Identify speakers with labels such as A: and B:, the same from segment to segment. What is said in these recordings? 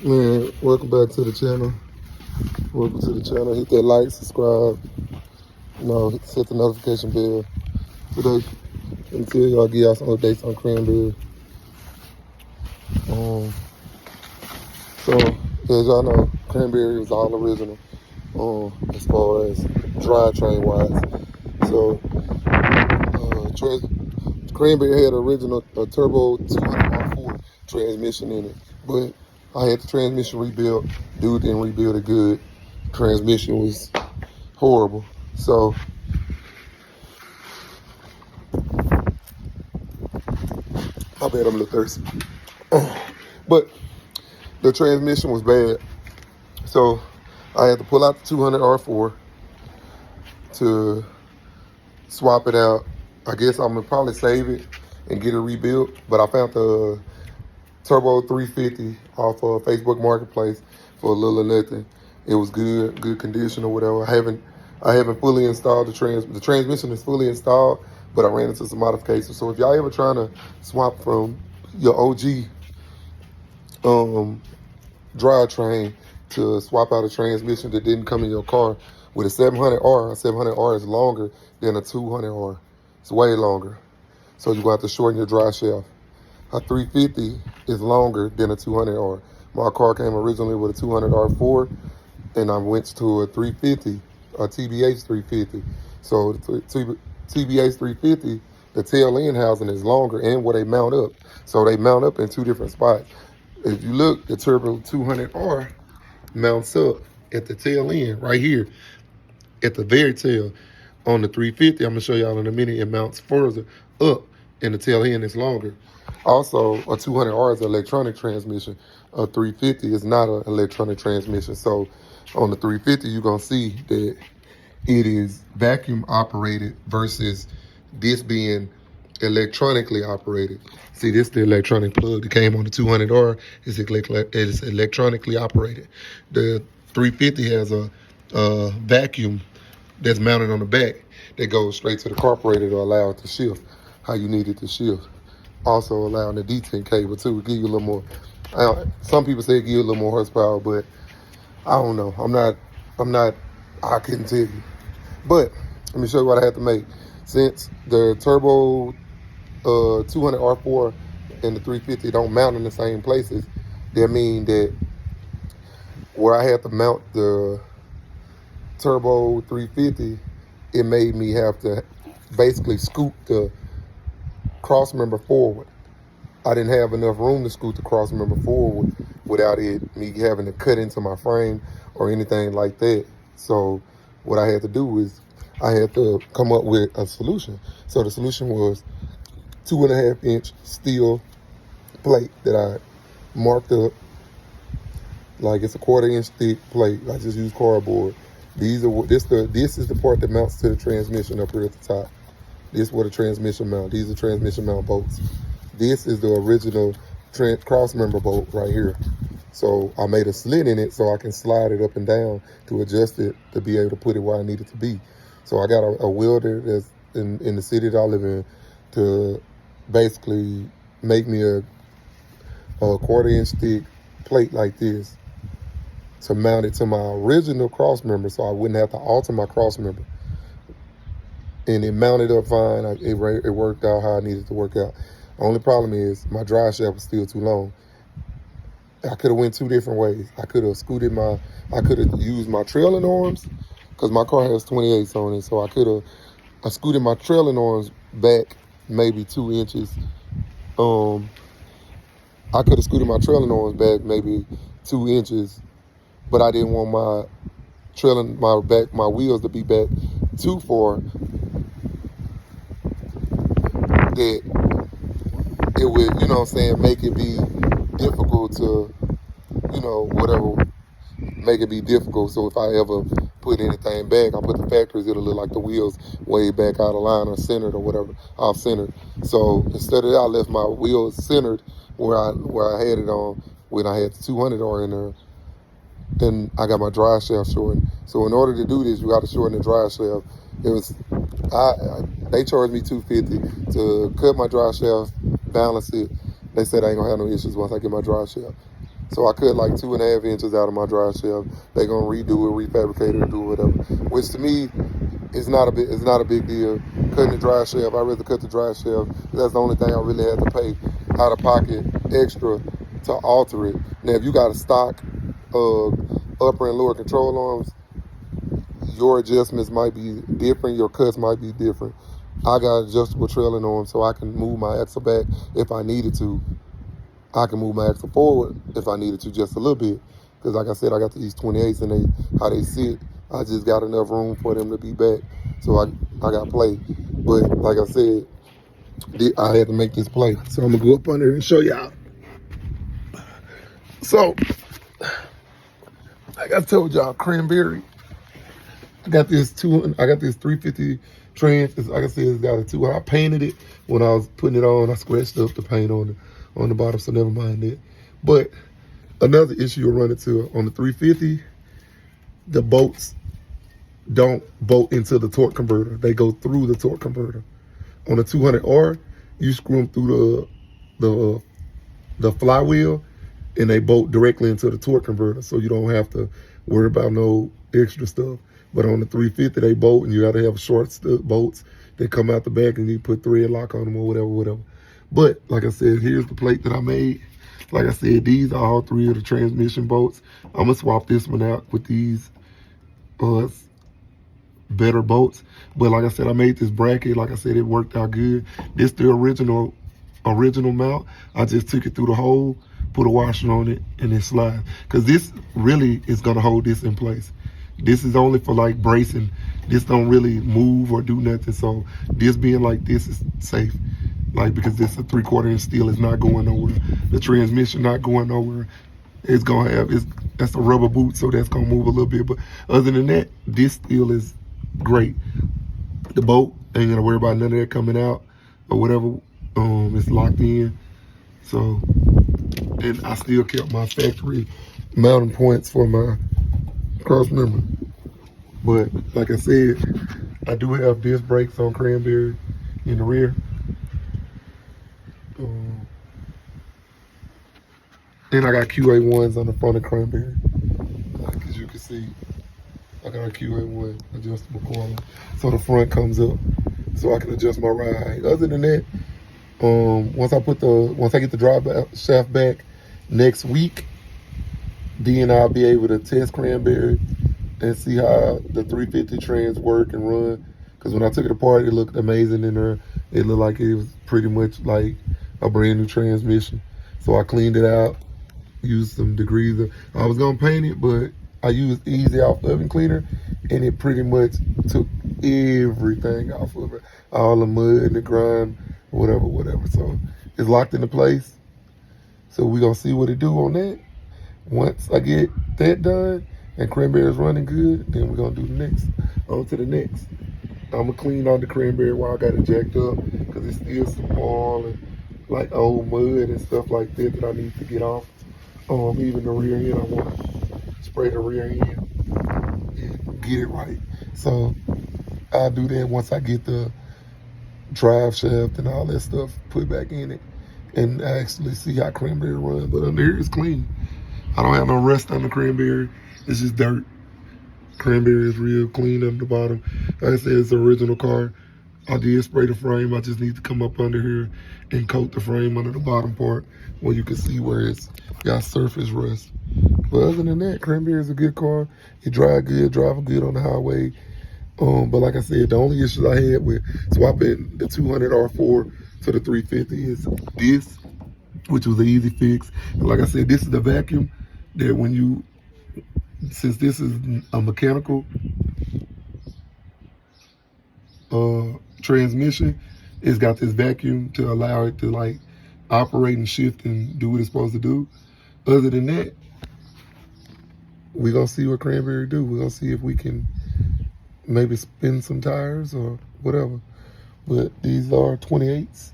A: Man, welcome back to the channel. Welcome to the channel. Hit that like, subscribe, hit the notification bell. Today, let me tell y'all, give y'all some updates on Cranberry. Um, so, as y'all know, Cranberry is all original as far as drivetrain wise. So, Cranberry had original turbo 200R4 transmission in it, but I had the transmission rebuilt. Dude didn't rebuild it good. Transmission was horrible. So I bet I'm a little thirsty. But the transmission was bad. So I had to pull out the 200R4 to swap it out. I guess I'm gonna probably save it and get it rebuilt. But I found the Turbo 350 off of Facebook Marketplace for a little or nothing. It was good condition or whatever. I haven't fully installed the transmission is fully installed, but I ran into some modifications. So if y'all ever trying to swap from your OG drivetrain to swap out a transmission that didn't come in your car with a 700R, a 700R is longer than a 200R. It's way longer. So you're going to have to shorten your drive shaft. A 350 is longer than a 200R. My car came originally with a 200R4, and I went to a 350, a TBH 350. So the TBH 350, the tail end housing is longer and where they mount up. So they mount up in two different spots. If you look, the Turbo 200R mounts up at the tail end right here, at the very tail. On the 350, I'm gonna show y'all in a minute, it mounts further up and the tail end is longer. Also, a 200R is an electronic transmission. A 350 is not an electronic transmission. So on the 350, you're gonna see that it is vacuum operated versus this being electronically operated. See, this is the electronic plug that came on the 200R. It's electronically operated. The 350 has a vacuum that's mounted on the back that goes straight to the carburetor to allow it to shift how you need it to shift. Also allowing the detent cable too, give you a little more. Some people say give you a little more horsepower, but I don't know. I couldn't tell you. But let me show you what I had to make. Since the turbo 200R4 and the 350 don't mount in the same places, that mean that where I had to mount the turbo 350, it made me have to basically scoot the cross member forward. I didn't have enough room to scoot the cross member forward without me having to cut into my frame or anything like that. So what I had to do is I had to come up with a solution. So the solution was 2.5-inch steel plate that I marked up like it's a 1/4-inch thick plate. I just use cardboard. This is the part that mounts to the transmission up here at the top. This is where the transmission mount. These are transmission mount bolts. This is the original cross member bolt right here. So I made a slit in it so I can slide it up and down to adjust it to be able to put it where I need it to be. So I got a welder that's in the city that I live in to basically make me a 1/4-inch thick plate like this to mount it to my original cross member so I wouldn't have to alter my cross member. And it mounted up fine. It worked out how I needed to work out. Only problem is my drive shaft was still too long. I could have went two different ways. I could have used my trailing arms because my car has 28s on it. So I scooted my trailing arms back maybe 2 inches. I could have scooted my trailing arms back maybe 2 inches, but I didn't want my wheels to be back too far that it would, make it be difficult to, make it be difficult. So if I ever put anything back, I put the factories, it'll look like the wheels way back out of line or centered or whatever, off centered. So instead of that, I left my wheels centered where I had it on when I had the 200R in there. Then I got my drive shaft shortened. So in order to do this, you got to shorten the drive shaft. They charged me $250 to cut my drive shaft, balance it. They said I ain't gonna have no issues once I get my drive shaft. So I cut like 2.5 inches out of my drive shaft. They gonna redo it, refabricate it, or do whatever. Which to me is not a big, it's not a big deal. Cutting the drive shaft, I rather cut the drive shaft. That's the only thing I really had to pay out of pocket extra to alter it. Now if you got a stock upper and lower control arms, your adjustments might be different, your cuts might be different. I got adjustable trailing arms so I can move my axle back if I needed to. I can move my axle forward if I needed to just a little bit. Because like I said, I got these 28s and how they sit, I just got enough room for them to be back. So I got play. But like I said, I had to make this play. So I'm going to go up under and show y'all. So, like I told y'all, Cranberry, I got this 350 trans. Like I said, it's got a 2. I painted it when I was putting it on. I scratched up the paint on the bottom, so never mind that. But another issue you'll run into on the 350, the bolts don't bolt into the torque converter. They go through the torque converter. On the 200R, you screw them through the flywheel, and they bolt directly into the torque converter, so you don't have to worry about no extra stuff. But on the 350, they bolt, and you got to have short bolts that come out the back, and you put thread lock on them or whatever. But like I said, here's the plate that I made. Like I said, these are all 3 of the transmission bolts. I'm gonna swap this one out with these better bolts. But like I said, I made this bracket. Like I said, it worked out good. This the original mount. I just took it through the hole, put a washer on it, and then slide. Because this really is gonna hold this in place. This is only for like bracing. This don't really move or do nothing. So this being like this is safe. Like, because this is a 3/4 inch steel, it's not going nowhere. The transmission not going nowhere. It's gonna have, that's a rubber boot, so that's gonna move a little bit. But other than that, this steel is great. The bolt, ain't gonna worry about none of that coming out or whatever. It's locked in. So, and I still kept my factory mounting points for my cross member. But like I said, I do have disc brakes on Cranberry in the rear. And I got QA1s on the front of Cranberry. Like, as you can see, I got a QA1 adjustable corner. So the front comes up so I can adjust my ride height. Other than that, once I get the drive shaft back next week, then I'll be able to test Cranberry and see how the 350 trans work and run. Because when I took it apart, it looked amazing in there. It looked like it was pretty much like a brand new transmission. So I cleaned it out, used some degreaser. I was gonna paint it, but I used Easy Off Oven Cleaner, and it pretty much took everything off of it. All the mud and the grime, whatever. So it's locked into place. So we're gonna see what it do on that. Once I get that done and Cranberry's running good, then we're gonna do the next. On to the next. I'm gonna clean out the Cranberry while I got it jacked up, because it's still some oil and like old mud and stuff like that I need to get off. Even the rear end, I want to spray the rear end and get it right. So I'll do that once I get the drive shaft and all that stuff put back in it and actually see how Cranberry runs. But under here it's clean. I don't have no rust on the Cranberry. It's just dirt. Cranberry is real clean on the bottom. Like I said, it's the original car. I did spray the frame. I just need to come up under here and coat the frame under the bottom part where you can see where it's got surface rust. But other than that, Cranberry is a good car. It drive good on the highway. But like I said, the only issues I had with swapping the 200 R4 to the 350 is this, which was an easy fix. And like I said, this is the vacuum that when you, since this is a mechanical transmission, it's got this vacuum to allow it to like operate and shift and do what it's supposed to do. Other than that, we're gonna see what Cranberry do. We're gonna see if we can maybe spin some tires or whatever. But these are 28s.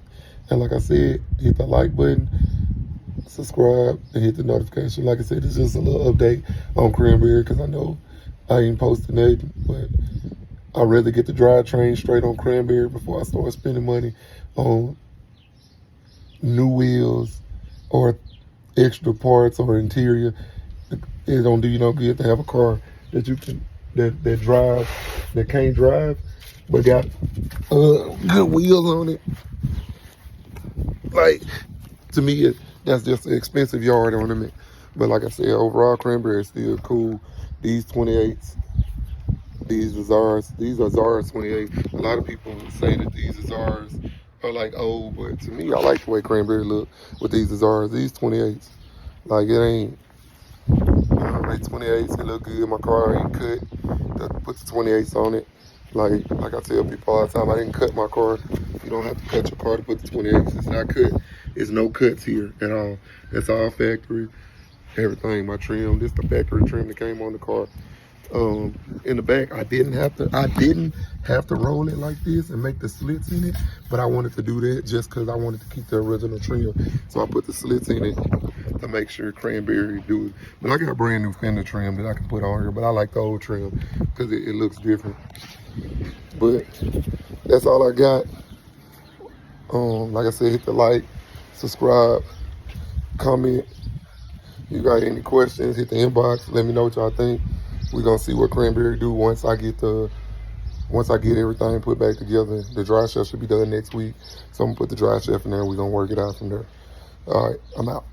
A: And like I said, hit the like button, subscribe, and hit the notification. Like I said, it's just a little update on Cranberry, because I know I ain't posting anything, but I'd rather get the drivetrain straight on Cranberry before I start spending money on new wheels or extra parts or interior. It don't do you no good to have a car that you can that drive that can't drive, but got good wheels on it. Like to me, that's just an expensive yard ornament. But like I said, overall, Cranberry is still cool. These 28s, these are Zars 28. A lot of people say that these Zars are like old, but to me, I like the way Cranberry look with these Zars. These 28s, like it ain't. Like 28s, it look good. My car ain't cut. Put the 28s on it. Like I tell people all the time, I didn't cut my car. You don't have to cut your car to put the 28s. It's not cut. It's no cuts here at all. It's all factory. Everything. My trim. This the factory trim that came on the car. In the back, I didn't have to roll it like this and make the slits in it, but I wanted to do that just because I wanted to keep the original trim. So I put the slits in it to make sure Cranberry do it. But I got a brand new fender trim that I can put on here, but I like the old trim because it looks different. But that's all I got. Like I said, hit the like, subscribe, comment. You got any questions, hit the inbox. Let me know what y'all think. We're gonna see what Cranberry do once I get everything put back together. The dry chef should be done next week. So I'm gonna put the dry chef in there. We're gonna work it out from there. All right, I'm out.